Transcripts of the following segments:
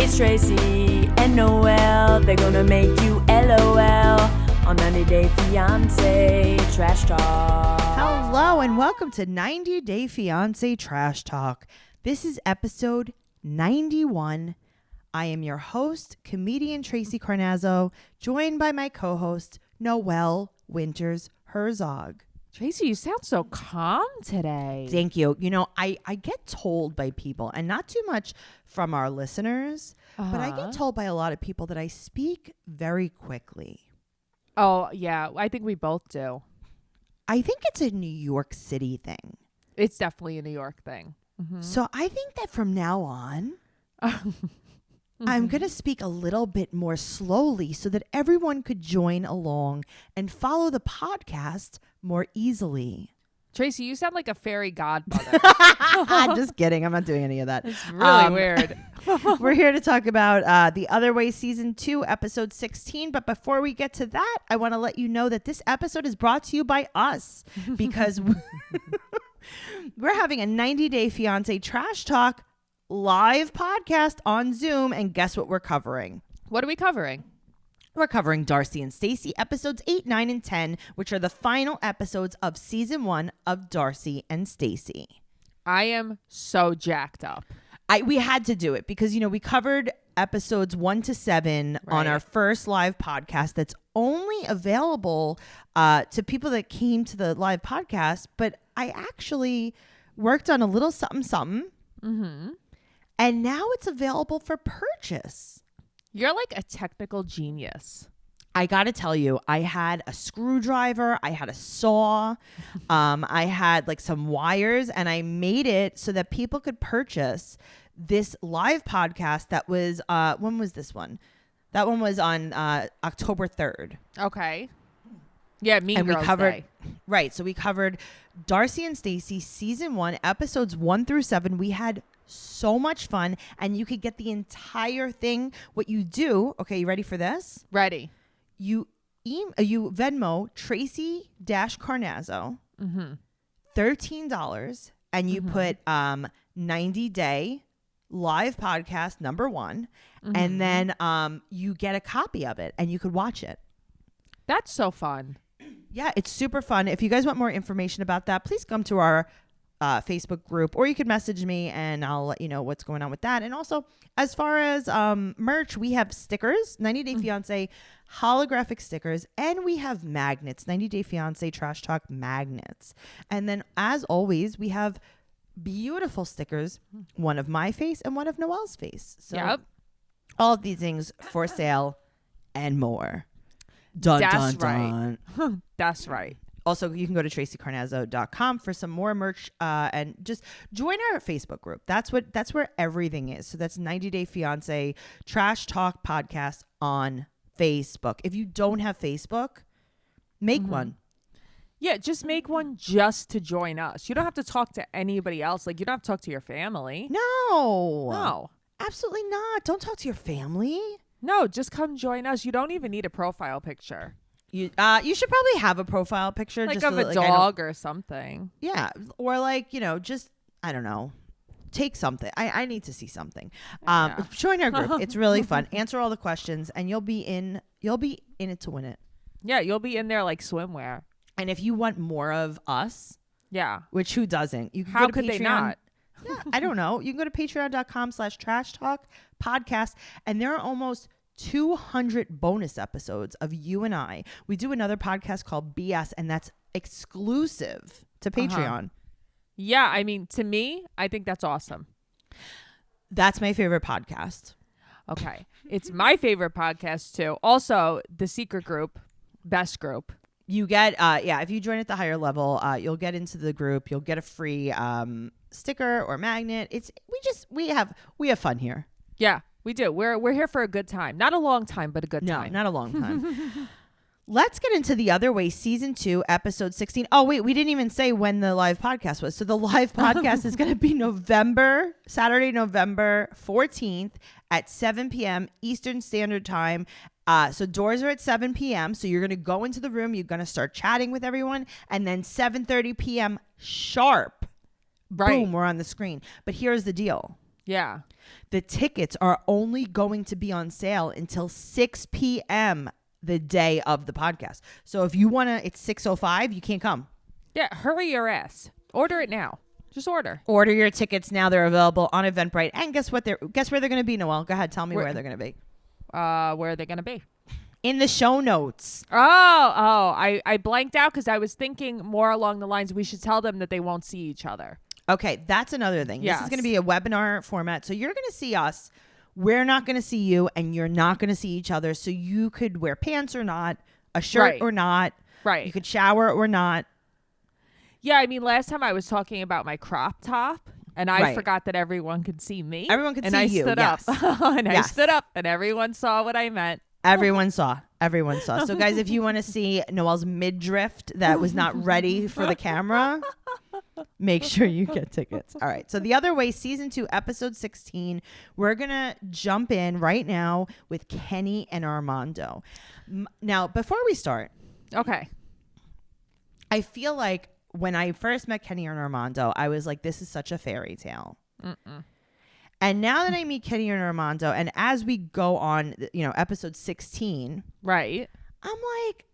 It's Tracey and Noelle. They're gonna make you LOL on 90 Day Fiancé Trash Talk. Hello and welcome to 90 Day Fiancé Trash Talk. This is episode 91. I am your host, comedian Tracey Carnazzo, joined by my co-host, Noelle Winters Herzog. Tracey, you sound so calm today. Thank you. You know, I get told by people, and not too much from our listeners, but I get told by a lot of people that I speak very quickly. Oh, yeah. I think we both do. I think it's a New York City thing. It's definitely a New York thing. Mm-hmm. So I think that from now on, I'm going to speak a little bit more slowly so that everyone could join along and follow the podcast more easily. Tracey, you sound like a fairy godmother. Just kidding. I'm not doing any of that. It's really weird. We're here to talk about The Other Way Season 2, Episode 16. But before we get to that, I want to let you know that this episode is brought to you by us because we're having a 90 Day Fiancé Trash Talk live podcast on Zoom. And guess what we're covering? What are we covering? We're covering Darcy and Stacey, episodes 8, 9, and 10, which are the final episodes of season 1 of Darcy and Stacey. I am so jacked up. We had to do it because, you know, we covered episodes 1 to 7 on our first live podcast that's only available to people that came to the live podcast. But I actually worked on a little something. Mm-hmm. And now it's available for purchase. You're like a technical genius. I got to tell you, I had a screwdriver, I had a saw, I had like some wires, and I made it so that people could purchase this live podcast that was, when was this one? That one was on October 3rd. Okay. Yeah, Mean Girls Day. Right, so we covered Darcy and Stacey season 1, episodes 1 through 7. We had so much fun, and you could get the entire thing. What you do, okay, you ready for this? Ready. You Venmo Tracey Carnazzo $13, and you put 90 Day live podcast number 1, and then you get a copy of it, and you could watch it. That's so fun. Yeah, it's super fun. If you guys want more information about that, please come to our Facebook group, or you could message me and I'll let you know what's going on with that. And also, as far as merch, we have stickers, 90 Day Fiancé holographic stickers, and we have magnets, 90 Day Fiancé Trash Talk magnets. And then, as always, we have beautiful stickers, one of my face and one of Noelle's face. So all of these things for sale and more. Dun, That's dun, dun. That's right. Also, you can go to traceycarnazzo.com for some more merch and just join our Facebook group. That's where everything is. So that's 90 Day Fiancé Trash Talk Podcast on Facebook. If you don't have Facebook, make one. Yeah, just make one just to join us. You don't have to talk to anybody else. Like, you don't have to talk to your family. No, absolutely not. Don't talk to your family. No, just come join us. You don't even need a profile picture. You should probably have a profile picture, like just of a dog or something. Yeah, or like, you know, just, I don't know, take something. I need to see something. Join our group. It's really fun. Answer all the questions, and you'll be in it to win it. Yeah, you'll be in there like swimwear. And if you want more of us, which who doesn't? You can How go to could Patreon. they not? Yeah, I don't know. You can go to patreon.com/trash talk podcast, and there are almost 200 bonus episodes of you and I. We do another podcast called BS, and that's exclusive to Patreon. Yeah, I mean, to me, I think that's awesome. That's my favorite podcast. Okay. It's my favorite podcast too. Also, the secret group, best group. You get, if you join at the higher level, you'll get into the group. You'll get a free sticker or magnet. We have fun here. Yeah, we do. We're here for a good time. Not a long time, but a good time. No, not a long time. Let's get into The Other Way, Season 2, Episode 16. Oh, wait, we didn't even say when the live podcast was. So the live podcast is going to be Saturday, November 14th at 7 p.m. Eastern Standard Time. So doors are at 7 p.m. So you're going to go into the room. You're going to start chatting with everyone. And then 7:30 p.m. sharp. Right. Boom, we're on the screen. But here's the deal. Yeah. The tickets are only going to be on sale until 6 p.m. the day of the podcast. So if you want to, it's 6:05, you can't come. Yeah, hurry your ass. Order it now. Just order. Order your tickets now. They're available on Eventbrite. And guess where they're going to be, Noelle? Go ahead. Tell me where they're going to be. Where are they going to be? In the show notes. I blanked out because I was thinking more along the lines we should tell them that they won't see each other. Okay, that's another thing. Yes. This is going to be a webinar format. So you're going to see us. We're not going to see you, and you're not going to see each other. So you could wear pants or not, a shirt Right. or not. Right. You could shower or not. Yeah, I mean, last time I was talking about my crop top, and I Right. forgot that everyone could see me. Everyone could and see I you, stood yes. up. And I Yes. stood up, and everyone saw what I meant. Everyone saw. Everyone saw. So, guys, if you want to see Noelle's midriff that was not ready for the camera, make sure you get tickets. All right. So, The Other Way, Season 2, Episode 16. We're going to jump in right now with Kenny and Armando. Now, before we start, Okay. I feel like when I first met Kenny and Armando, I was like, this is such a fairy tale. And now that I meet Kenny and Armando, and as we go on, episode 16, Right. I'm like,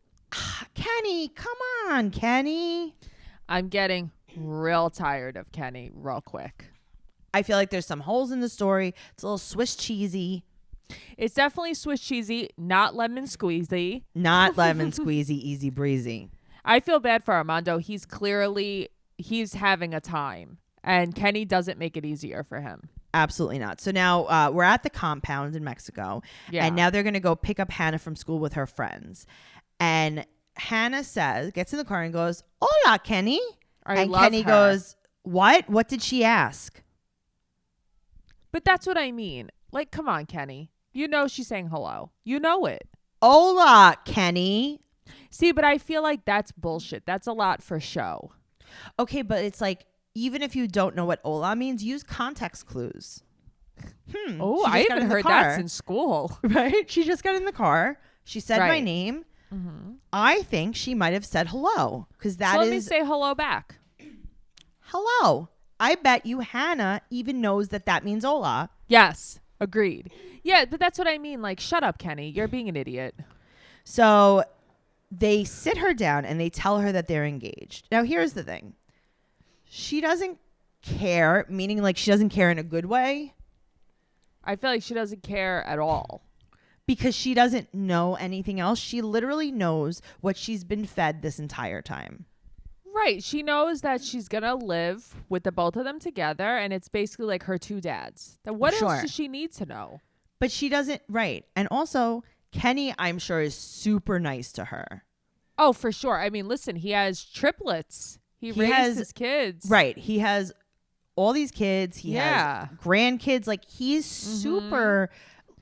Kenny, come on, Kenny. I'm getting real tired of Kenny real quick. I feel like there's some holes in the story. It's a little Swiss cheesy, It's definitely Swiss cheesy, not lemon squeezy. not lemon squeezy, easy breezy. I feel bad for Armando. He's having a time, and Kenny doesn't make it easier for him. Absolutely not. So now we're at the compound in Mexico. Yeah. And now they're going to go pick up Hannah from school with her friends. And Hannah gets in the car and goes, "Hola, Kenny." I and love Kenny her. goes, "What? What did she ask?" But that's what I mean. Like, come on, Kenny. You know she's saying hello. You know it. "Hola, Kenny." See, but I feel like that's bullshit. That's a lot for show. Okay, but it's like, even if you don't know what hola means, use context clues. Oh, She I just got haven't in the heard that car. since school. Right? She just got in the car. She said my Right. name. I think she might have said hello, because that So is let me say hello back. hello. I bet you Hannah even knows that means hola. Yes, agreed. Yeah, but that's what I mean. Like, shut up, Kenny. You're being an idiot. So they sit her down and they tell her that they're engaged. Now, here's the thing. She doesn't care, meaning like she doesn't care in a good way, I feel like she doesn't care at all. because she doesn't know anything else. She literally knows what she's been fed this entire time. Right. She knows that she's going to live with the both of them together, and it's basically like her two dads. Then what Sure. else does she need to know? But she doesn't, right. And also, Kenny, I'm sure, is super nice to her. Oh, for sure. I mean, listen, he has triplets. He raised has- his kids. Right. He has all these kids. He Yeah. has grandkids. Like, he's super...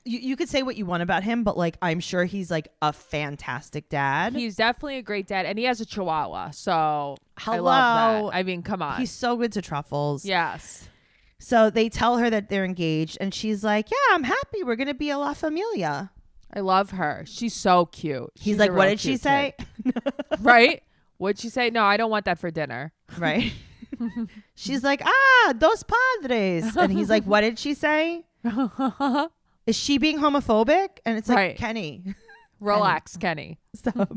You could say what you want about him, but like, I'm sure he's like a fantastic dad. He's definitely a great dad, and he has a chihuahua. So I Hello. love that. I mean, come on. He's so good to Truffles. Yes. So they tell her that they're engaged, and she's like, "Yeah, I'm happy. We're gonna be a La Familia." I love her. She's so cute. He's She's like, a "What real did she cute say?" kid. Right? What'd she say? No, I don't want that for dinner. Right? She's like, dos padres," and he's like, "What did she say? Is she being homophobic?" And it's like, Right. Kenny, Relax, Kenny. stop.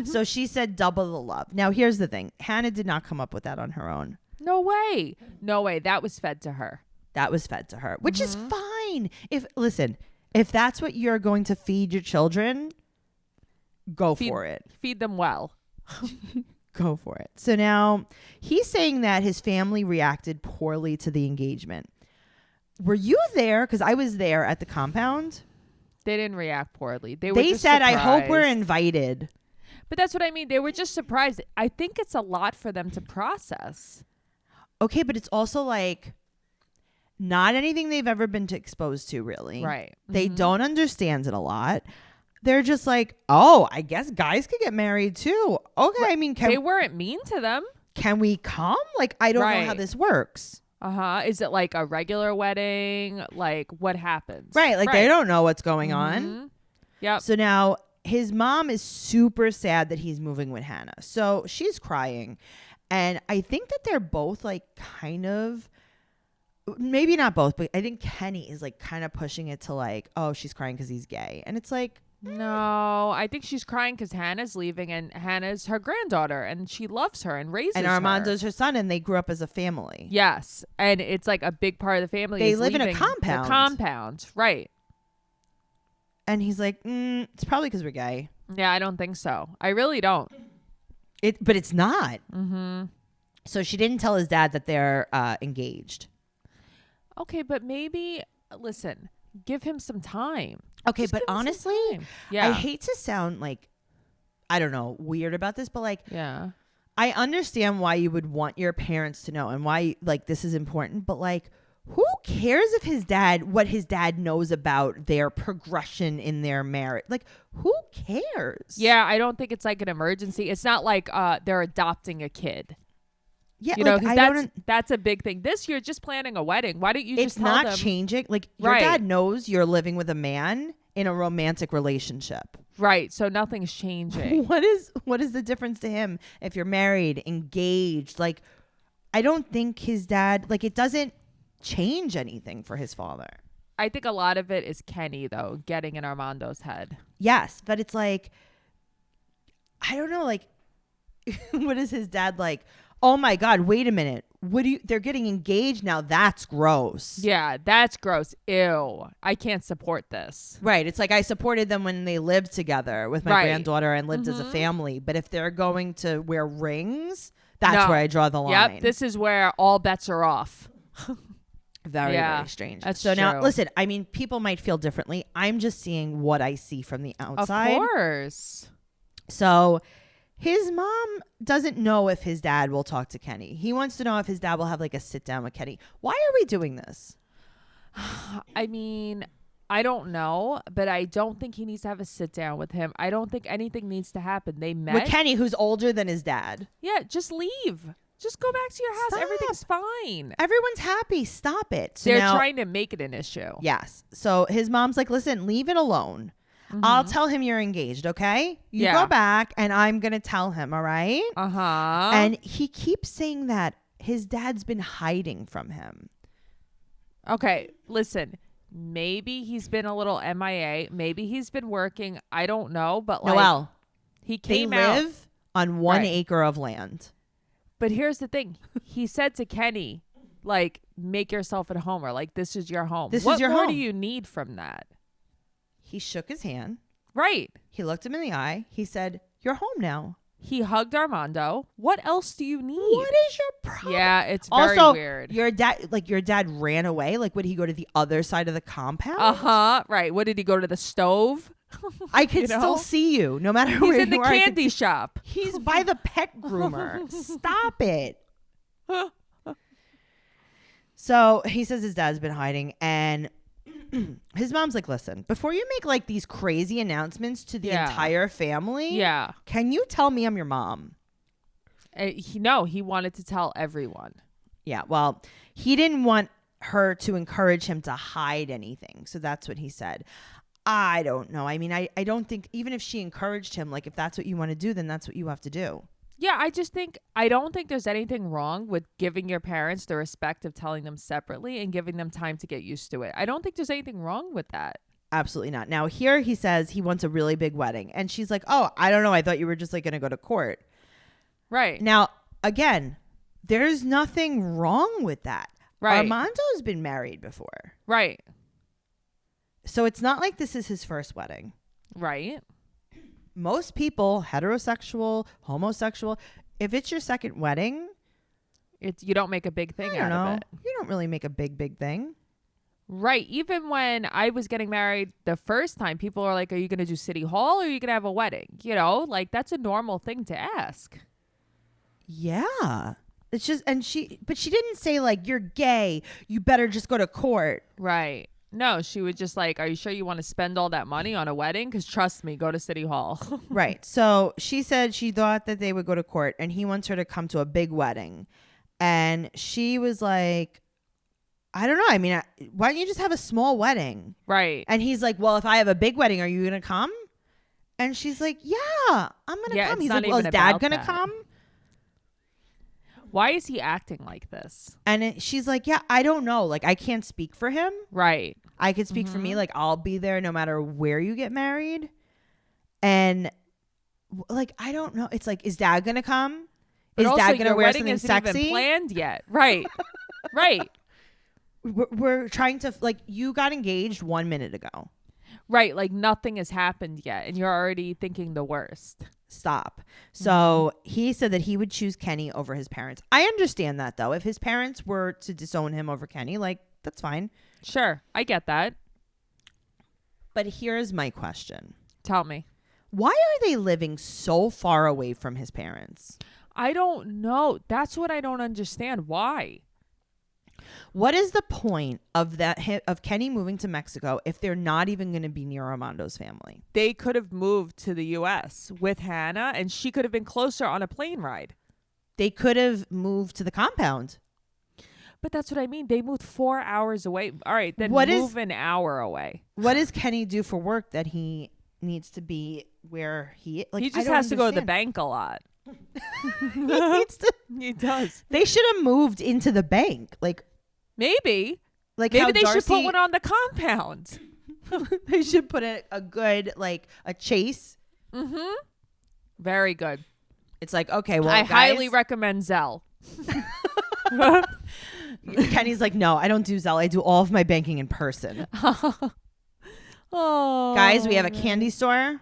So she said double the love. Now here's the thing: Hannah did not come up with that on her own. No way. No way. That was fed to her. That was fed to her, which is fine. If that's what you're going to feed your children, go for it. Feed them well. Go for it. So now he's saying that his family reacted poorly to the engagement. Were you there? Because I was there at the compound. They didn't react poorly. They were just said, "I hope we're surprised." invited." But that's what I mean. They were just surprised. I think it's a lot for them to process. Okay, but it's also like not anything they've ever been exposed to, really. Right. They don't understand it a lot. They're just like, "Oh, I guess guys could get married too." Okay, I mean, They weren't mean to them. can we come? Like, I don't know how Right. this works. Is it like a regular wedding? Like, what happens? Right. Like, they don't know what's going on. Yep. So now his mom is super sad that he's moving with Hannah. So she's crying. And I think that they're both like kind of maybe not both, but I think Kenny is like kind of pushing it to like, oh, she's crying because he's gay. And it's like, No, I think she's crying because Hannah's leaving, and Hannah's her granddaughter, and she loves her and raises and her. Armando's her son, and they grew up as a family. Yes, and it's like a big part of the family. They is live in a leaving compound. The compound, right? And he's like, it's probably because we're gay. Yeah, I don't think so. I really don't. But it's not. Mm-hmm. So she didn't tell his dad that they're engaged. Okay, but maybe listen, give him some time. Okay, Just but give him some honestly, time. Yeah, I hate to sound like, I don't know, weird about this, but like, yeah. I understand why you would want your parents to know and why like this is important, but like, who cares if what his dad knows about their progression in their marriage? Like, who cares? Yeah, I don't think it's like an emergency. It's not like they're adopting a kid. Yeah, You like, know, 'cause that's a big thing. This year, just planning a wedding. Why don't you it's just tell not them? changing. Like, your Right. dad knows you're living with a man in a romantic relationship. Right, so nothing's changing. What is the difference to him if you're married, engaged? Like, I don't think his dad, like, it doesn't change anything for his father. I think a lot of it is Kenny, though, getting in Armando's head. Yes, but it's like, I don't know, like, what is his dad like? Oh my God, wait a minute. They're getting engaged now. That's gross. Yeah, that's gross. Ew. I can't support this. Right. It's like I supported them when they lived together with my Right. granddaughter and lived as a family. But if they're going to wear rings, that's No. where I draw the line. Yep, this is where all bets are off. Very, Yeah, very strange. that's So now, true. listen, I mean, people might feel differently. I'm just seeing what I see from the outside. Of course. So his mom doesn't know if his dad will talk to Kenny. He wants to know if his dad will have like a sit down with Kenny. Why are we doing this? I mean, I don't know, but I don't think he needs to have a sit down with him. I don't think anything needs to happen. They met. With Kenny, who's older than his dad. Yeah, just leave. Just go back to your house. Stop. Everything's fine. Everyone's happy. Stop it. So They're now, trying to make it an issue. yes. So his mom's like, listen, leave it alone. I'll tell him you're engaged, okay? You Yeah. go back and I'm going to tell him, all right? Uh-huh. And he keeps saying that his dad's been hiding from him. Okay, listen. Maybe he's been a little MIA. Maybe he's been working. I don't know, but like Noelle, he they came out. live on 1 Right. acre of land. But here's the thing. He said to Kenny, like, make yourself at home, or like, this is your home. This is what your more home. do you need from that? He shook his hand. Right. He looked him in the eye. He said, you're home now. He hugged Armando. What else do you need? What is your problem? Yeah, it's very Also, weird. your dad ran away. Like, would he go to the other side of the compound? Uh-huh. Right. What did he go to the stove? I could You know? still see you no matter He's where in the you are. I could candy see- shop. He's by the pet groomer. Stop it. So he says his dad's been hiding, and his mom's like, listen, before you make like these crazy announcements to the Yeah. entire family, Yeah. can you tell me I'm your mom? He wanted to tell everyone. Yeah, well, he didn't want her to encourage him to hide anything. So that's what he said. I don't know. I mean, I don't think, even if she encouraged him, like if that's what you want to do, then that's what you have to do. Yeah, I don't think there's anything wrong with giving your parents the respect of telling them separately and giving them time to get used to it. I don't think there's anything wrong with that. Absolutely not. Now here he says he wants a really big wedding. And she's like, oh, I don't know. I thought you were just like going to go to court. Right. Now, again, there's nothing wrong with that. Right. Armando's been married before. Right. So it's not like this is his first wedding. Right. Most people, heterosexual, homosexual, if it's your second wedding, You don't make a big thing I don't out know. of it. You don't really make a big thing. Right. Even when I was getting married the first time, people are like, are you going to do city hall or are you going to have a wedding? You know, like that's a normal thing to ask. Yeah. It's just, but she didn't say like, you're gay, you better just go to court. Right. No, she would just like, are you sure you want to spend all that money on a wedding? Because trust me, go to city hall. Right. So she said she thought that they would go to court and he wants her to come to a big wedding. And she was like, I don't know. I mean, why don't you just have a small wedding? Right. And he's like, well, if I have a big wedding, are you going to come? And she's like, yeah, I'm going to Yeah, come. it's He's not like, well, is even dad about going to that. come? Why is he acting like this? And she's like, yeah, I don't know. Like, I can't speak for him. Right. I could speak for me. Like, I'll be there no matter where you get married. And like, I don't know. It's like, is dad going to come? But Is also, dad going to your wear wedding something isn't sexy? even planned yet. Right. Right. We're trying to, like, you got engaged 1 minute ago. Right. Like nothing has happened yet. And you're already thinking the worst. Stop. So he said that he would choose Kenny over his parents. I understand that, though. If his parents were to disown him over Kenny, like, that's fine. Sure. I get that. But here's my question. Tell me. Why are they living so far away from his parents? I don't know. That's what I don't understand. Why? What is the point of of Kenny moving to Mexico if they're not even going to be near Armando's family? They could have moved to the U.S. with Hannah, and she could have been closer on a plane ride. They could have moved to the compound. But that's what I mean. They moved 4 hours away. All right, then move an hour away. What does Kenny do for work that he needs to be where he like? He just has to go to the bank a lot. He needs to. He does. They should have moved into the bank. Like maybe how they should put Darcy- one on the compound. They should put a good, like, a Chase. Mm-hmm. Very good. It's like, okay, well, I guys, highly recommend Zelle. Kenny's like, no, I don't do Zelle. I do all of my banking in person. Oh, Guys, we have a candy store.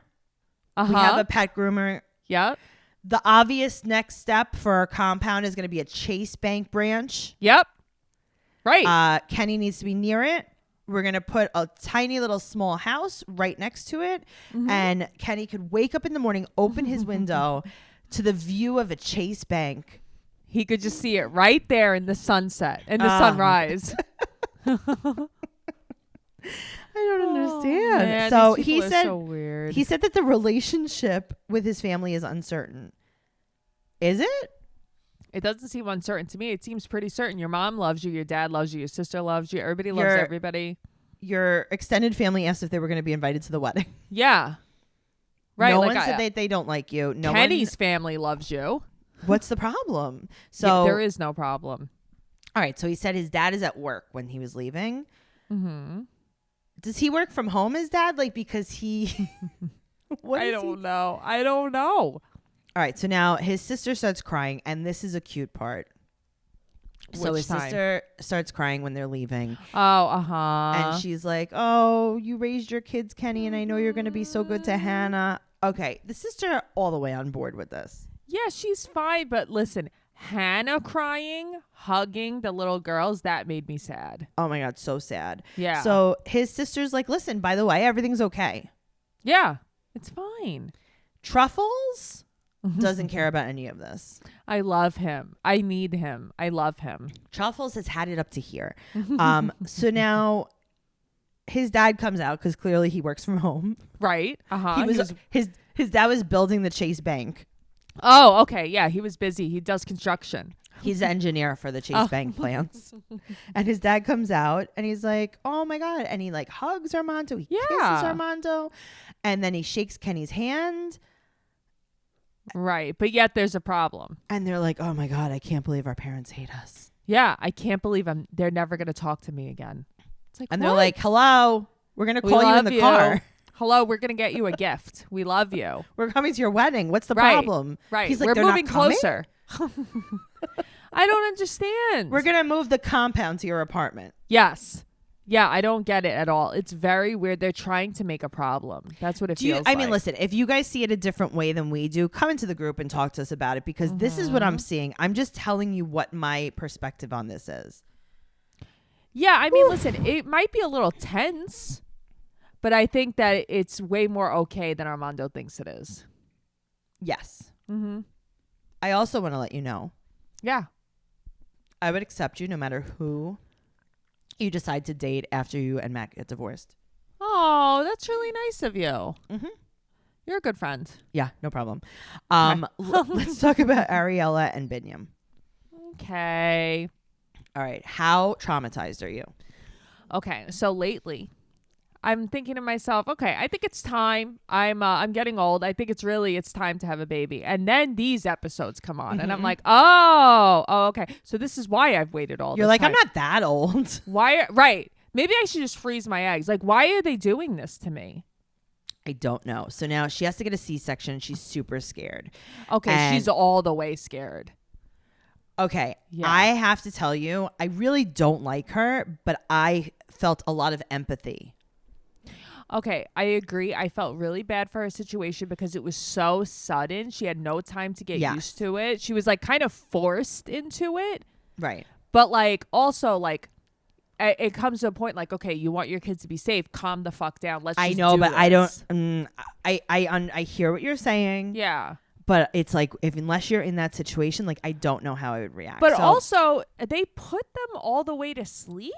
Uh-huh. We have a pet groomer. Yep. The obvious next step for our compound is going to be a Chase Bank branch. Yep. Right. Kenny needs to be near it. We're going to put a tiny little small house right next to it. Mm-hmm. And Kenny could wake up in the morning, open his window to the view of a Chase Bank. He could just see it right there in the sunset and the sunrise. I don't understand. Man, So these he people are said so weird. he said that the relationship with his family is uncertain. Is it? It doesn't seem uncertain to me. It seems pretty certain. Your mom loves you. Your dad loves you. Your sister loves you. Everybody loves everybody. Your extended family asked if they were going to be invited to the wedding. Yeah. Right. No like one said they don't like you. No Kenny's family loves you. What's the problem? So Yeah, there is no problem. All right. So he said his dad is at work when he was leaving. Mm-hmm. Does he work from home, his dad? Like, because he... I don't know. All right. So now his sister starts crying, and this is a cute part. So his sister starts crying when they're leaving. Oh, uh-huh. And she's like, oh, you raised your kids, Kenny, and I know you're going to be so good to Hannah. Okay. The sister all the way on board with this. Yeah, she's fine. But listen, Hannah crying, hugging the little girls, that made me sad. Oh, my God. So sad. Yeah. So his sister's like, listen, by the way, everything's okay. Yeah, it's fine. Truffles doesn't care about any of this. I love him. I need him. I love him. Truffles has had it up to here. So now his dad comes out because clearly he works from home. Right. Uh-huh. His dad was building the Chase Bank. Oh, okay. Yeah, he was busy. He does construction. He's the engineer for the Chase Bank plants. And his dad comes out and he's like, oh my God. And he like hugs Armando. He kisses Armando. And then he shakes Kenny's hand. Right. But yet there's a problem. And they're like, oh my God, I can't believe our parents hate us. Yeah, I can't believe they're never going to talk to me again. It's like, And what? they're like, hello, we're going to call you in the car. Hello, we're going to get you a gift. We love you. We're coming to your wedding. What's the Right. problem? Right. He's like, we're they're moving not coming? closer. I don't understand. We're going to move the compound to your apartment. Yes. Yeah, I don't get it at all. It's very weird. They're trying to make a problem. That's what it feels like. I mean, listen, if you guys see it a different way than we do, come into the group and talk to us about it because this is what I'm seeing. I'm just telling you what my perspective on this is. Yeah, I mean, listen, it might be a little tense, but I think that it's way more okay than Armando thinks it is. Yes. Mm-hmm. I also want to let you know. Yeah. I would accept you no matter who you decide to date after you and Matt get divorced. Oh, that's really nice of you. Mm-hmm. You're a good friend. Yeah, no problem. Let's talk about Ariela and Binyam. Okay. All right. How traumatized are you? Okay. So lately, I'm thinking to myself, okay, I think it's time. I'm getting old. I think it's time to have a baby. And then these episodes come on, and I'm like, oh, okay. So this is why I've waited all. You're this like, time. I'm not that old. Why? Right? Maybe I should just freeze my eggs. Like, why are they doing this to me? I don't know. So now she has to get a C-section. And she's super scared. Okay, And- she's all the way scared. Okay, Yeah. I have to tell you, I really don't like her, but I felt a lot of empathy. Okay, I agree. I felt really bad for her situation because it was so sudden. She had no time to get Yes. used to it. She was like kind of forced into it. Right. But like also like it comes to a point like, okay, you want your kids to be safe. Calm the fuck down. Let's I just know, do but I this. don't. I hear what you're saying. Yeah. But it's like, unless you're in that situation, like, I don't know how I would react. But So, also, they put them all the way to sleep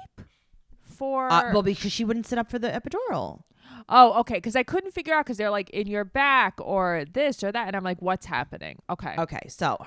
for. well, because she wouldn't sit up for the epidural. Oh, okay. Because I couldn't figure out because they're like in your back or this or that, and I'm like, what's happening? Okay. Okay, so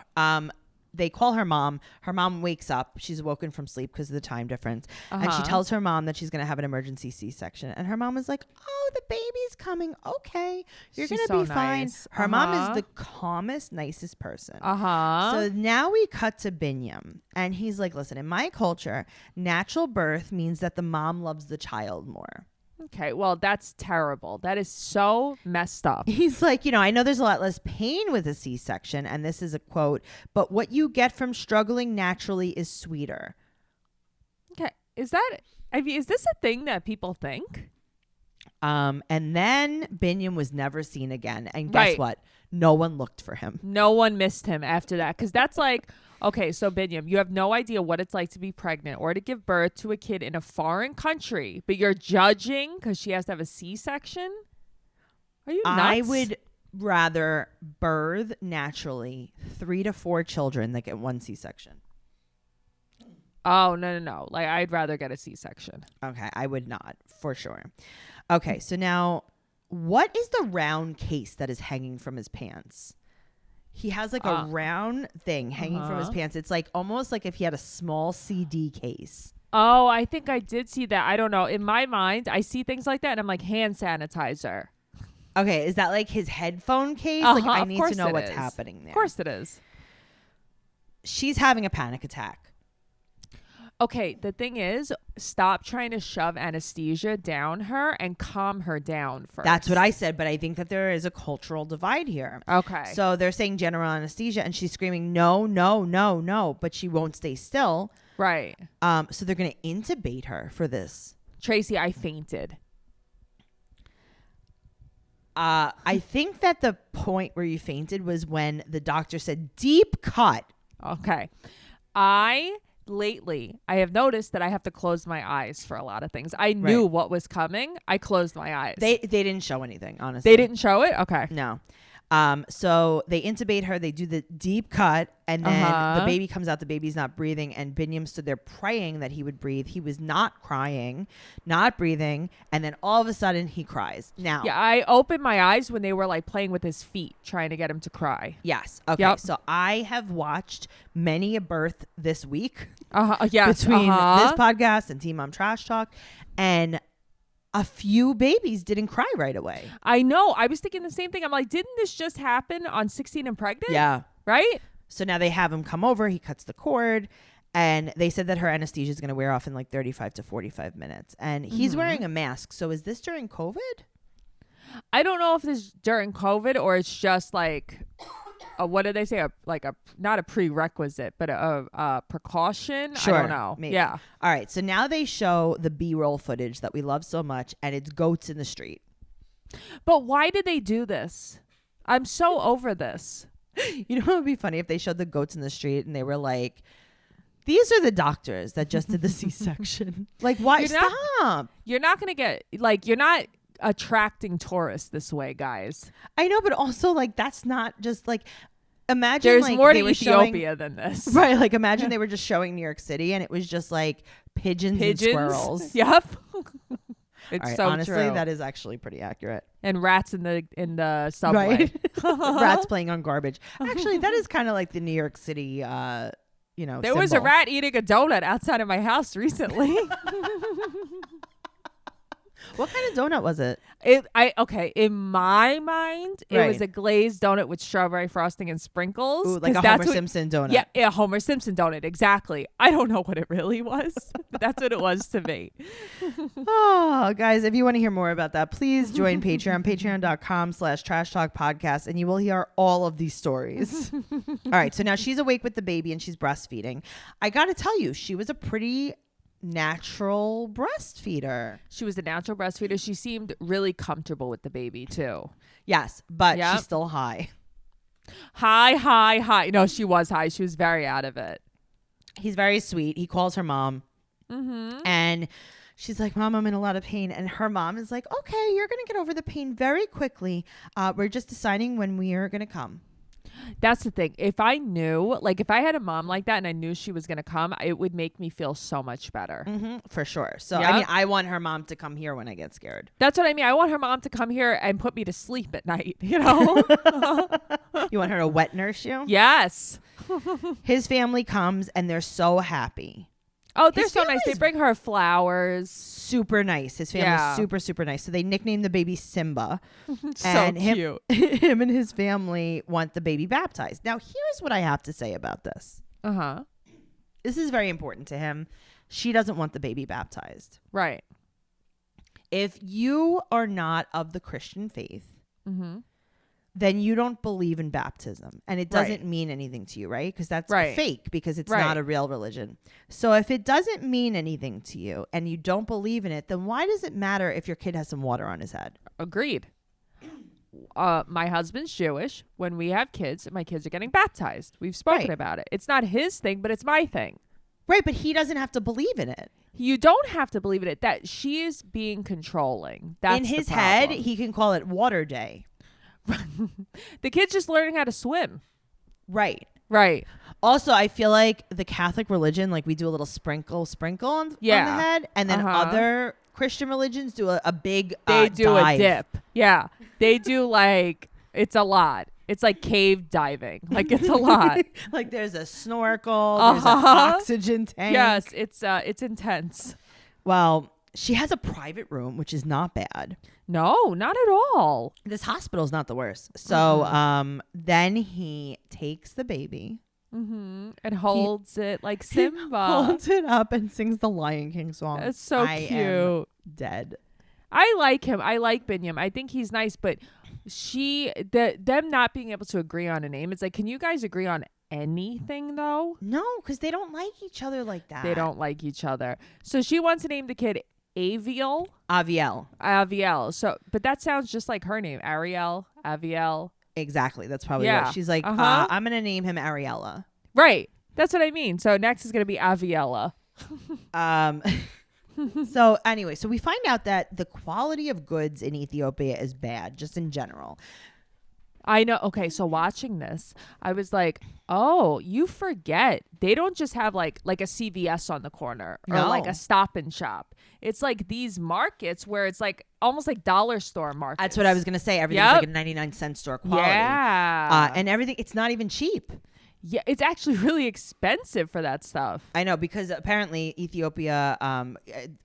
they call her mom. Her mom wakes up. She's awoken from sleep because of the time difference. And she Uh-huh. tells her mom that she's going to have an emergency C-section. And her mom is like, oh, the baby's coming. Okay, you're She's going to so be fine. nice. Her mom Uh-huh. is the calmest, nicest person. Uh-huh. So now we cut to Binyam. And he's like, listen, in my culture, natural birth means that the mom loves the child more. Okay, well, that's terrible. That is so messed up. He's like, I know there's a lot less pain with a C-section, and this is a quote, but what you get from struggling naturally is sweeter. Okay, is this a thing that people think? And then Binyam was never seen again. And guess Right. what? No one looked for him. No one missed him after that because that's like, okay, so Binyam, you have no idea what it's like to be pregnant or to give birth to a kid in a foreign country, but you're judging because she has to have a C-section? Are you nuts? I would rather birth naturally 3 to 4 children that get 1 C-section. Oh, no. Like, I'd rather get a C-section. Okay, I would not, for sure. Okay, so now, what is the round case that is hanging from his pants? He has like a round thing hanging from his pants. It's like almost like if he had a small CD case. Oh, I think I did see that. I don't know. In my mind, I see things like that, and I'm like, hand sanitizer. Okay, is that like his headphone case? Like, I Of need course to know it what's is. happening there. Of course it is. She's having a panic attack. Okay, the thing is, stop trying to shove anesthesia down her and calm her down first. That's what I said, but I think that there is a cultural divide here. Okay. So they're saying general anesthesia, and she's screaming, no, no, no, no, but she won't stay still. Right. So they're going to intubate her for this. Tracey, I fainted. I think that the point where you fainted was when the doctor said deep cut. Okay. Lately, I have noticed that I have to close my eyes for a lot of things. I knew what was coming. I closed my eyes. They didn't show anything, honestly. They didn't show it? Okay. No. So they intubate her. They do the deep cut, and then the baby comes out. The baby's not breathing, and Binyam stood there praying that he would breathe. He was not crying, not breathing, and then all of a sudden he cries. Now, Yeah, I opened my eyes when they were like playing with his feet, trying to get him to cry. yes, okay. Yep. So I have watched many a birth this week Yes. between this podcast and Teen Mom Trash Talk, and a few babies didn't cry right away. I know. I was thinking the same thing. I'm like, didn't this just happen on 16 and Pregnant? Yeah. Right? So now they have him come over. He cuts the cord. And they said that her anesthesia is going to wear off in like 35 to 45 minutes. And he's wearing a mask. So is this during COVID? I don't know if this is during COVID or it's just like, what did they say? Not a prerequisite, but a precaution. I don't know. Maybe. Yeah. All right. So now they show the B-roll footage that we love so much. And it's goats in the street. But why did they do this? I'm so over this. You know what would be funny if they showed the goats in the street and they were like, these are the doctors that just did the C-section. Like, why? Stop. You're not going to get, like, you're not attracting tourists this way, guys. I know, but also, like, that's not just, like, imagine, There's like, more they to were Ethiopia than this. Right, like, imagine they were just showing New York City, and it was just, like, pigeons? And squirrels. Yep. It's All right, so honestly, true. that is actually pretty accurate. And rats in the subway. Right? Rats playing on garbage. Actually, that is kind of like the New York City, There symbol. was a rat eating a donut outside of my house recently. What kind of donut was it? In my mind, it was a glazed donut with strawberry frosting and sprinkles. Ooh, like a Homer Simpson donut. Yeah, a Homer Simpson donut, exactly. I don't know what it really was, but that's what it was to me. Oh, guys, if you want to hear more about that, please join Patreon, patreon.com/Trash Talk Podcast, and you will hear all of these stories. All right, so now she's awake with the baby and she's breastfeeding. I got to tell you, she was a pretty natural breastfeeder. She was a natural breastfeeder. She seemed really comfortable with the baby too. Yes, but she's still high. High. No, she was high. She was very out of it. He's very sweet. He calls her mom. And she's like, Mom, I'm in a lot of pain. And her mom is like, okay, you're going to get over the pain very quickly. We're just deciding when we are going to come. That's the thing. If I knew, like if I had a mom like that and I knew she was going to come, it would make me feel so much better. For sure. So, I mean, I want her mom to come here when I get scared. That's what I mean. I want her mom to come here and put me to sleep at night, you know? You want her to wet nurse you? Yes. His family comes and they're so happy. Oh, they're so nice. They bring her flowers. Super nice. His family's super, super nice. So they nicknamed the baby Simba. So and cute. Him and his family want the baby baptized. Now, here's what I have to say about this. This is very important to him. She doesn't want the baby baptized. Right. If you are not of the Christian faith, then you don't believe in baptism. And it doesn't mean anything to you, right? Because that's fake, because it's not a real religion. So if it doesn't mean anything to you and you don't believe in it, then why does it matter if your kid has some water on his head? Agreed. My husband's Jewish. When we have kids, my kids are getting baptized. We've spoken about it. It's not his thing, but it's my thing. Right, but he doesn't have to believe in it. You don't have to believe in it. That she is being controlling. That's in his the head, problem. he can call it water day. The kid's just learning how to swim. Right. Also, I feel like the Catholic religion, like we do a little sprinkle on the head, and then other Christian religions do a big they do dive. a dip. Yeah, they do like it's a lot. It's like cave diving. Like it's a lot. Like there's a snorkel, there's an oxygen tank. Yes, it's intense. Well, she has a private room, which is not bad. No, not at all. This hospital is not the worst. So then he takes the baby. And holds it like Simba. Holds it up and sings the Lion King song. It's so I cute. Am dead. I like him. I like Binyam. I think he's nice, but them not being able to agree on a name, it's like, can you guys agree on anything though? No, because they don't like each other like that. They don't like each other. So she wants to name the kid Aviel. So, but that sounds just like her name, Aviel. Exactly. That's probably what she's like. I'm going to name him Ariela. Right. That's what I mean. So next is going to be Aviela. So anyway, so we find out that the quality of goods in Ethiopia is bad, just in general. I know. Okay, so watching this, I was like, oh, you forget. They don't just have like a CVS on the corner or like a Stop and Shop. It's like these markets where it's like almost like dollar store markets. That's what I was going to say. Everything's like a 99-cent store quality. Yeah. And everything, it's not even cheap. Yeah, it's actually really expensive for that stuff. I know, because apparently Ethiopia,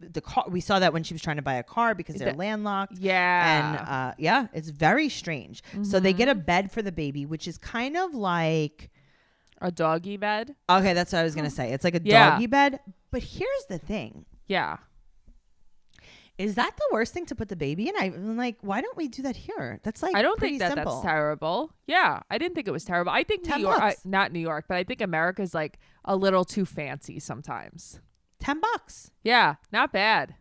the car, we saw that when she was trying to buy a car because they're landlocked. Yeah. And it's very strange. So they get a bed for the baby, which is kind of like a doggy bed. Okay, that's what I was going to say. It's like a doggy bed. But here's the thing. Yeah. Is that the worst thing to put the baby in? I'm like, why don't we do that here? That's like, I don't pretty think simple. That's terrible. Yeah, I didn't think it was terrible. I think New York, not New York, but I think America's like a little too fancy sometimes. $10. Yeah, not bad.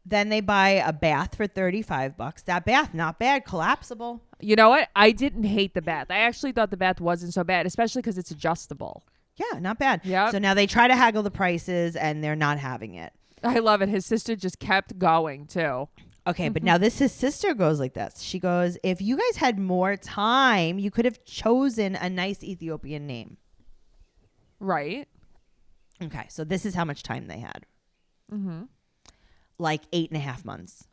Then they buy a bath for $35. That bath, not bad, collapsible. You know what? I didn't hate the bath. I actually thought the bath wasn't so bad, especially because it's adjustable. Yeah, not bad. Yeah. So now they try to haggle the prices, and they're not having it. I love it. His sister just kept going too. Okay, but now his sister goes like this. She goes, if you guys had more time, you could have chosen a nice Ethiopian name. Right. Okay, so this is how much time they had. Like 8.5 months.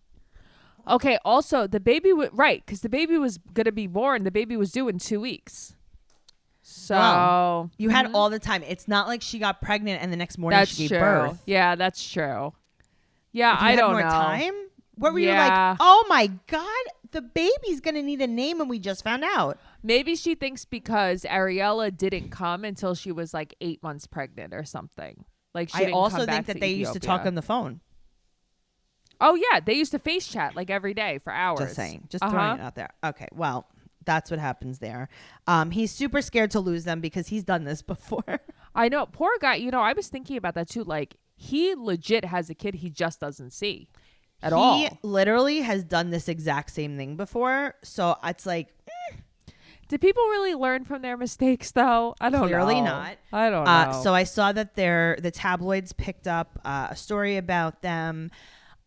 Okay, also the baby, because the baby was going to be born. The baby was due in 2 weeks. So you had all the time. It's not like she got pregnant and the next morning she gave birth. Yeah, that's true. Yeah, I don't know. More time? What were you like? Oh my God, the baby's going to need a name and we just found out. Maybe she thinks because Ariela didn't come until she was like 8 months pregnant or something. Like she I didn't also come think back that they used to talk on the phone. Oh, yeah. They used to face chat like every day for hours. Just saying. Just throwing it out there. Okay. Well, that's what happens there. He's super scared to lose them because he's done this before. I know. Poor guy. You know, I was thinking about that too. Like, he legit has a kid he just doesn't see at all. He literally has done this exact same thing before. So it's like... Did people really learn from their mistakes, though? I don't know. Clearly not. I don't know. So I saw that the tabloids picked up a story about them.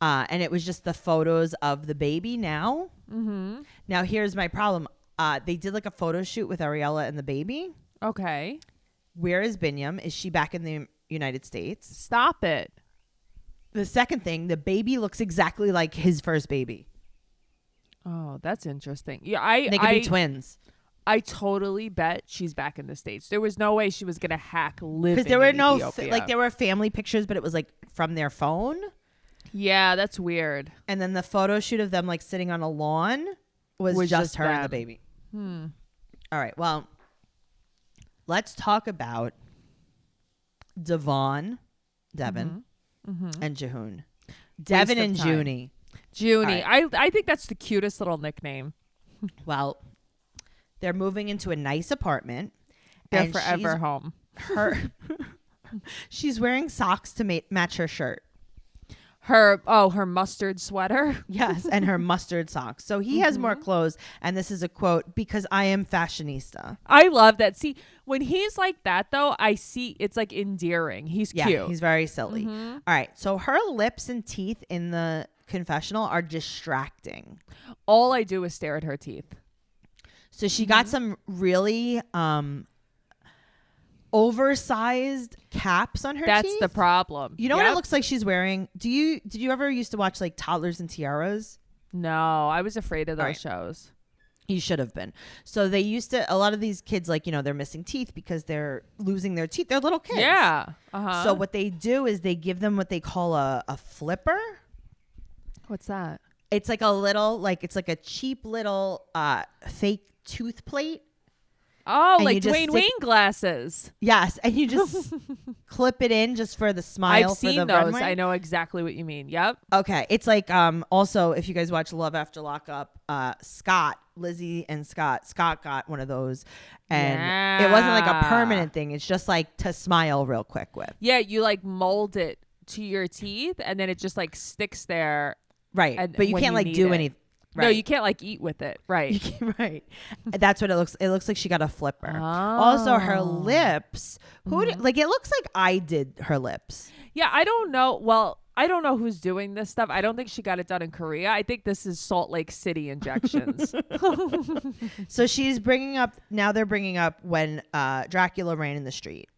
And it was just the photos of the baby now. Mm-hmm. Now, here's my problem. They did like a photo shoot with Ariela and the baby. Okay. Where is Binyam? Is she back in the United States? Stop it. The second thing, the baby looks exactly like his first baby. Oh, that's interesting. Yeah, They could be twins. I totally bet she's back in the States. There was no way she was going to hack living because there were in Ethiopia. there were family pictures, but it was like from their phone. Yeah, that's weird. And then the photo shoot of them like sitting on a lawn was just her and the baby. All right. Well, let's talk about Devon, Devin, and Jehoon. Devin and Junie. Junie. Right. I think that's the cutest little nickname. Well, they're moving into a nice apartment. They're forever home. She's wearing socks to match her shirt. Her mustard sweater. Yes, and her mustard socks. So he has more clothes, and this is a quote, because I am fashionista. I love that. See, when he's like that, though, I see it's like endearing. He's cute. Yeah, he's very silly. All right, so her lips and teeth in the confessional are distracting. All I do is stare at her teeth. So she got some really oversized caps on her teeth. That's the problem. You know what it looks like she's wearing? Did you ever used to watch like Toddlers and Tiaras? No, I was afraid of those shows. You should have been. So they used to, a lot of these kids, like, you know, they're missing teeth because they're losing their teeth. They're little kids. Yeah. So what they do is they give them what they call a flipper. What's that? It's like a little, like, it's like a cheap little fake tooth plate. Oh, like Dwayne Wayne glasses. Yes, and you just clip it in just for the smile. I've seen those. Runway. I know exactly what you mean. Yep. Okay, it's like also if you guys watch Love After Lockup, Lizzie and Scott got one of those, and it wasn't like a permanent thing. It's just like to smile real quick with. Yeah, you like mold it to your teeth, and then it just like sticks there. Right, but you can't like do anything. Right. No, you can't like eat with it. Right. Right. That's what it looks. It looks like she got a flipper. Oh. Also, her lips. Like it looks like I did her lips. Yeah, I don't know. Well, I don't know who's doing this stuff. I don't think she got it done in Korea. I think this is Salt Lake City injections. So she's bringing up. Now they're bringing up when Dracula ran in the street.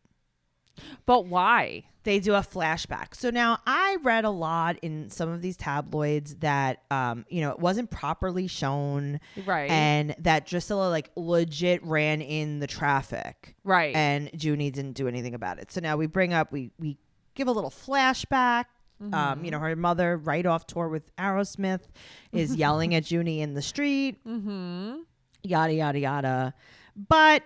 But why? They do a flashback. So now I read a lot in some of these tabloids that, it wasn't properly shown. Right. And that Drusilla like legit ran in the traffic. Right. And Junie didn't do anything about it. So now we bring up, we give a little flashback. Her mother, right off tour with Aerosmith, is yelling at Junie in the street. Yada, yada, yada. But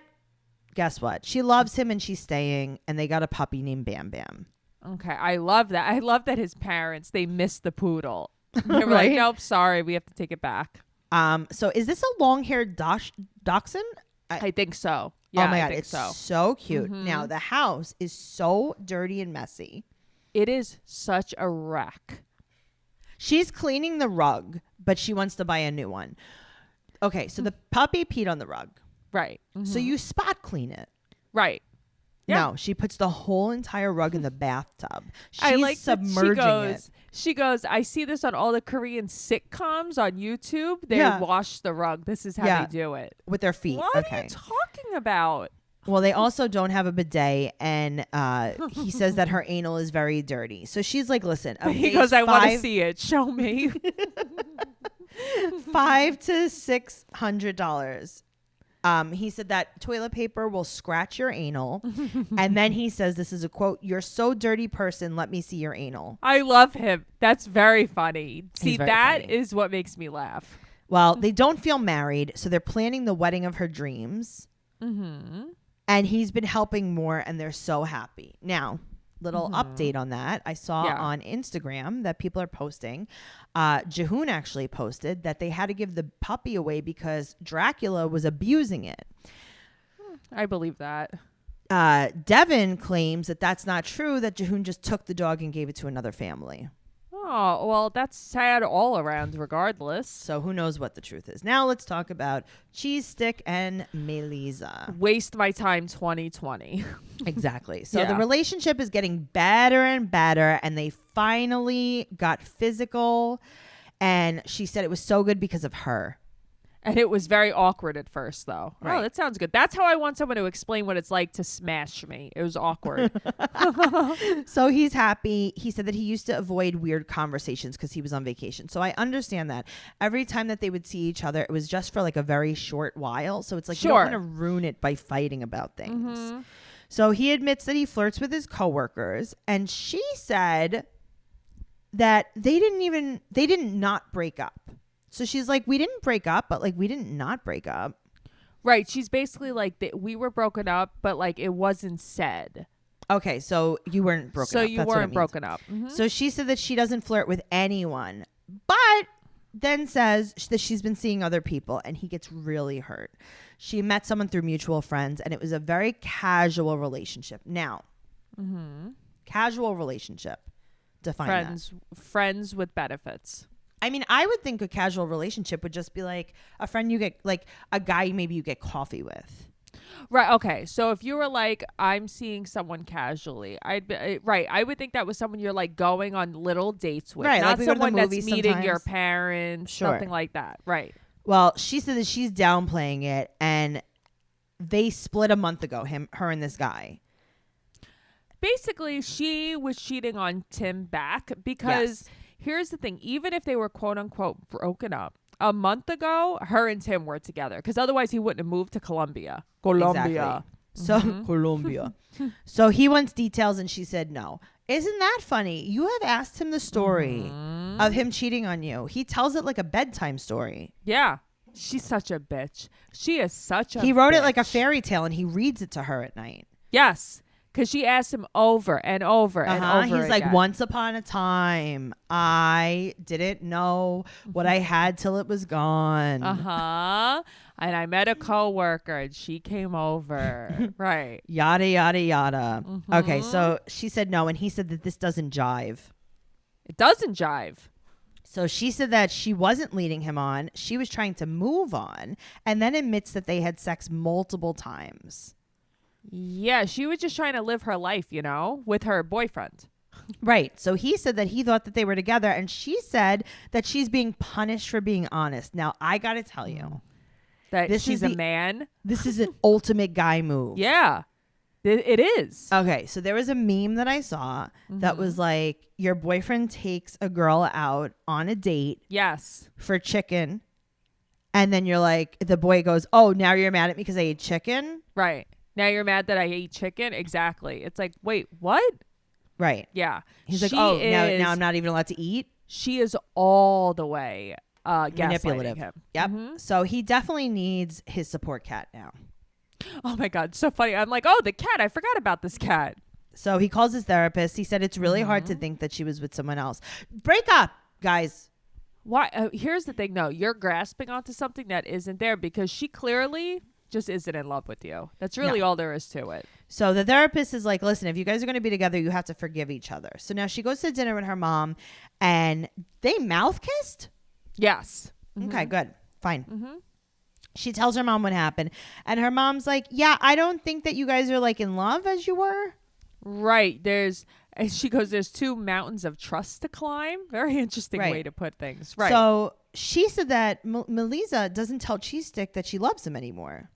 guess what? She loves him and she's staying, and they got a puppy named Bam Bam. Okay. I love that. I love that his parents, they missed the poodle. They were Right? like, nope, sorry. We have to take it back. So is this a long-haired dachshund? I think so. Yeah, oh my I God. think It's so. so cute. Now, the house is so dirty and messy. It is such a wreck. She's cleaning the rug, but she wants to buy a new one. Okay. So the puppy peed on the rug. Right. So you spot clean it. Right. Yeah. No, she puts the whole entire rug in the bathtub. She's I like submerging that it. She goes, I see this on all the Korean sitcoms on YouTube. They wash the rug. This is how they do it. With their feet. What are you talking about? Well, they also don't have a bidet, and he says that her anal is very dirty. So she's like, listen. He goes, I want to see it. Show me. $500 to $600. He said that toilet paper will scratch your anal. And then he says, this is a quote, "You're so dirty person. Let me see your anal." I love him. That's very funny. See, very that funny. is what makes me laugh. Well, they don't feel married, so they're planning the wedding of her dreams. Mm-hmm. And he's been helping more, and they're so happy. Now, little update on that. I saw on Instagram that people are posting. Jehoon actually posted that they had to give the puppy away because Dracula was abusing it. I believe that. Devin claims that that's not true, that Jehoon just took the dog and gave it to another family. Oh, well, that's sad all around regardless. So who knows what the truth is. Now let's talk about Cheese Stick and Melisa. Waste my time 2020. Exactly. So Yeah. the relationship is getting better and better, and they finally got physical. And she said it was so good because of her. And it was very awkward at first, though. Right. Oh, that sounds good. That's how I want someone to explain what it's like to smash me. It was awkward. So he's happy. He said that he used to avoid weird conversations because he was on vacation. So I understand that. Every time that they would see each other, it was just for like a very short while. So it's like you don't want to ruin it by fighting about things. So he admits that he flirts with his coworkers, and she said that they didn't not break up. So she's like, we didn't break up, but like we didn't not break up. Right. She's basically like, we were broken up, but like it wasn't said. Okay, so you weren't broken up. So you That's what it weren't means. broken up. Mhm. So she said that she doesn't flirt with anyone, but then says that she's been seeing other people, and he gets really hurt. She met someone through mutual friends, and it was a very casual relationship. Now, casual relationship. Define that. Friends with benefits. I mean, I would think a casual relationship would just be like a friend you get, like a guy maybe you get coffee with. Right. Okay. So if you were like, I'm seeing someone casually, I'd be right. I would think that was someone you're like going on little dates with, Right, not like we go to the someone that's movies meeting your sometimes. parents, Sure. something like that. Right. Well, she said that she's downplaying it, and they split a month ago, her and this guy. Basically, she was cheating on Tim back because here's the thing. Even if they were quote unquote broken up a month ago, her and Tim were together because otherwise he wouldn't have moved to Colombia. Exactly. So Colombia. So he wants details, and she said no. Isn't that funny? You have asked him the story of him cheating on you. He tells it like a bedtime story. Yeah. She's such a bitch. She is such a He wrote it like a bitch. fairy tale, and he reads it to her at night. Yes. Because she asked him over and over and over He's like, again. once upon a time, I didn't know what I had till it was gone. Uh-huh. And I met a coworker and she came over. Right. Yada, yada, yada. Okay, so she said no, and he said that this doesn't jive. It doesn't jive. So she said that she wasn't leading him on. She was trying to move on, and then admits that they had sex multiple times. Yeah, she was just trying to live her life, you know, with her boyfriend. Right. So he said that he thought that they were together, and she said that she's being punished for being honest. Now, I got to tell you, That This she's is a man. this is an ultimate guy move. Yeah. It is. Okay, so there was a meme that I saw that was like, your boyfriend takes a girl out on a date Yes. for chicken, and then you're like, the boy goes, oh, now you're mad at me because I ate chicken? Right. Now you're mad that I ate chicken? Exactly. It's like, wait, what? Right. Yeah. He's like, She oh, is, now I'm not even allowed to eat? She is all the way gaslighting Manipulative. him. Yep. Mhm. So he definitely needs his support cat now. Oh my God. So funny. I'm like, oh, the cat. I forgot about this cat. So he calls his therapist. He said it's really hard to think that she was with someone else. Break up, guys. Why? Here's the thing. No, you're grasping onto something that isn't there because she clearly just isn't in love with you. That's really all there is to it. So the therapist is like, listen, if you guys are going to be together, you have to forgive each other. So now she goes to dinner with her mom, and they mouth kissed? Yes. Okay, good. Fine. She tells her mom what happened, and her mom's like, yeah, I don't think that you guys are like in love as you were. Right. And she goes, there's two mountains of trust to climb. Very interesting Right. way to put things. Right. So she said that Melisa doesn't tell Cheese Stick that she loves him anymore.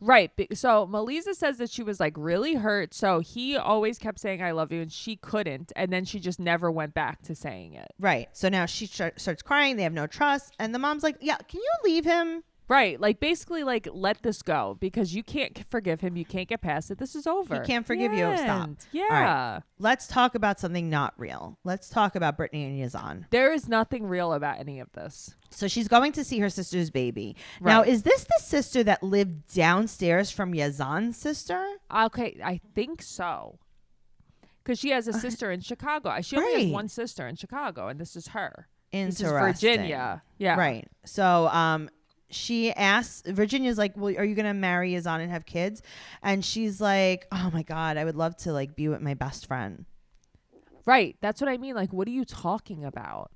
Right. So Melisa says that she was like really hurt. So he always kept saying, I love you. And she couldn't. And then she just never went back to saying it. Right. So now she starts crying. They have no trust. And the mom's like, yeah, can you leave him? Right. Like, basically, like, let this go because you can't forgive him. You can't get past it. This is over. He can't forgive you. Stop. Yeah. All right. Let's talk about something not real. Let's talk about Brittany and Yazan. There is nothing real about any of this. So she's going to see her sister's baby. Right. Now, is this the sister that lived downstairs from Yazan's sister? Okay. I think so. Because she has a sister in Chicago. She only has one sister in Chicago, and this is her. Interesting. This is Virginia. Yeah. Right. So, she asks, Virginia's like, well, are you going to marry Yazan and have kids? And she's like, oh my God, I would love to like be with my best friend. Right. That's what I mean. Like, what are you talking about?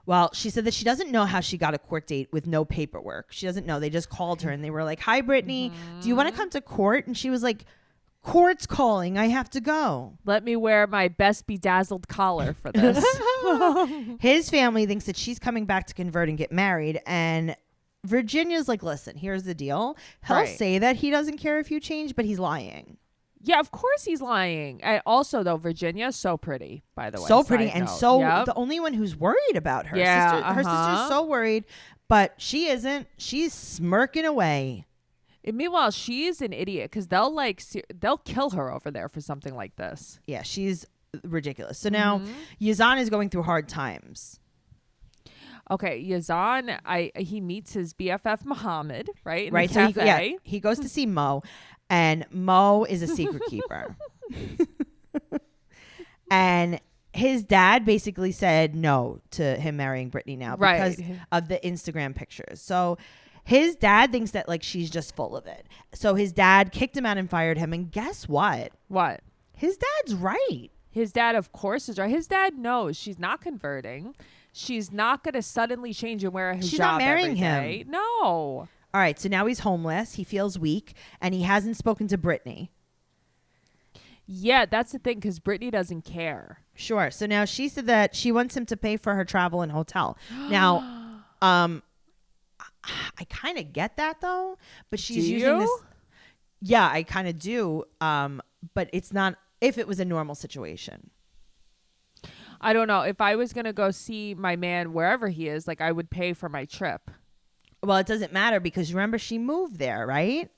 Well, she said that she doesn't know how she got a court date with no paperwork. She doesn't know. They just called her and they were like, hi, Brittany, do you want to come to court? And she was like, court's calling. I have to go. Let me wear my best bedazzled collar for this. His family thinks that she's coming back to convert and get married. And Virginia's like, listen, here's the deal. He'll say that he doesn't care if you change, but he's lying. Yeah, of course he's lying. And also, though, Virginia's so pretty, by the way. So pretty. And so the only one who's worried about her. Yeah, Her sister's so worried, but she isn't. She's smirking away. And meanwhile, she's an idiot because they'll kill her over there for something like this. Yeah, she's ridiculous. So now Yazan is going through hard times. Okay, Yazan, he meets his BFF Muhammad, right? Right. So he goes to see Mo, and Mo is a secret keeper. And his dad basically said no to him marrying Brittany now because of the Instagram pictures. So his dad thinks that like she's just full of it. So his dad kicked him out and fired him. And guess what? What? His dad's right. His dad, of course, is right. His dad knows she's not converting. She's not going to suddenly change and wear a hijab. She's not marrying him. No. All right. So now he's homeless. He feels weak and he hasn't spoken to Brittany. Yeah, that's the thing because Brittany doesn't care. Sure. So now she said that she wants him to pay for her travel and hotel. Now, I kind of get that though, but she's using this. Yeah, I kind of do. But it's not if it was a normal situation. I don't know. If I was going to go see my man wherever he is, like I would pay for my trip. Well, it doesn't matter because remember she moved there, right?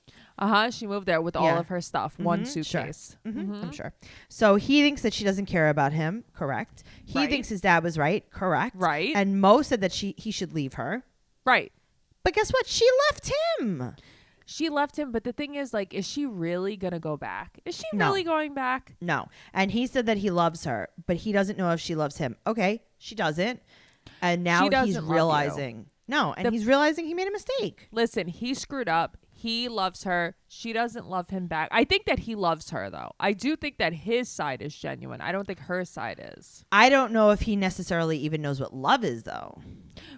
She moved there with all of her stuff. One suitcase. Sure. I'm sure. So he thinks that she doesn't care about him. Correct. He thinks his dad was right. Correct. Right. And Mo said that he should leave her. Right. But guess what? She left him. She left him. But the thing is, like, is she really going to go back? Is she really going back? No. And he said that he loves her, but he doesn't know if she loves him. Okay. She doesn't. And now he's realizing. No. And he's realizing he made a mistake. Listen, he screwed up. He loves her. She doesn't love him back. I think that he loves her, though. I do think that his side is genuine. I don't think her side is. I don't know if he necessarily even knows what love is, though.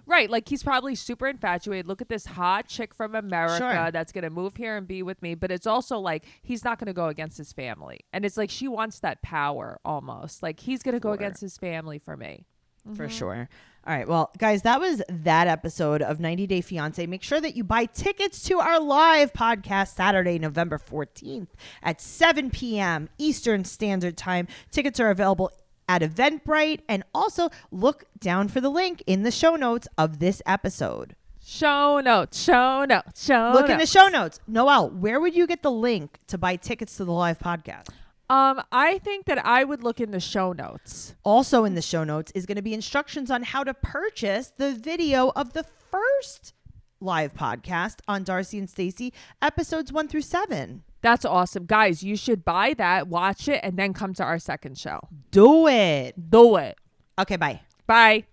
Right. Like, he's probably super infatuated. Look at this hot chick from America that's going to move here and be with me. But it's also like he's not going to go against his family. And it's like she wants that power almost. Like, he's going to go against his family for me. For sure. All right. Well, guys, that was that episode of 90 Day Fiancé. Make sure that you buy tickets to our live podcast Saturday, November 14th at 7 p.m. Eastern Standard Time. Tickets are available at Eventbrite. And also look down for the link in the show notes of this episode. Show notes. Look in the show notes. Noelle, where would you get the link to buy tickets to the live podcast? I think that I would look in the show notes. Also in the show notes is going to be instructions on how to purchase the video of the first live podcast on Darcy and Stacey, episodes 1 through 7. That's awesome. Guys, you should buy that, watch it, and then come to our second show. Do it. Do it. Okay, bye. Bye.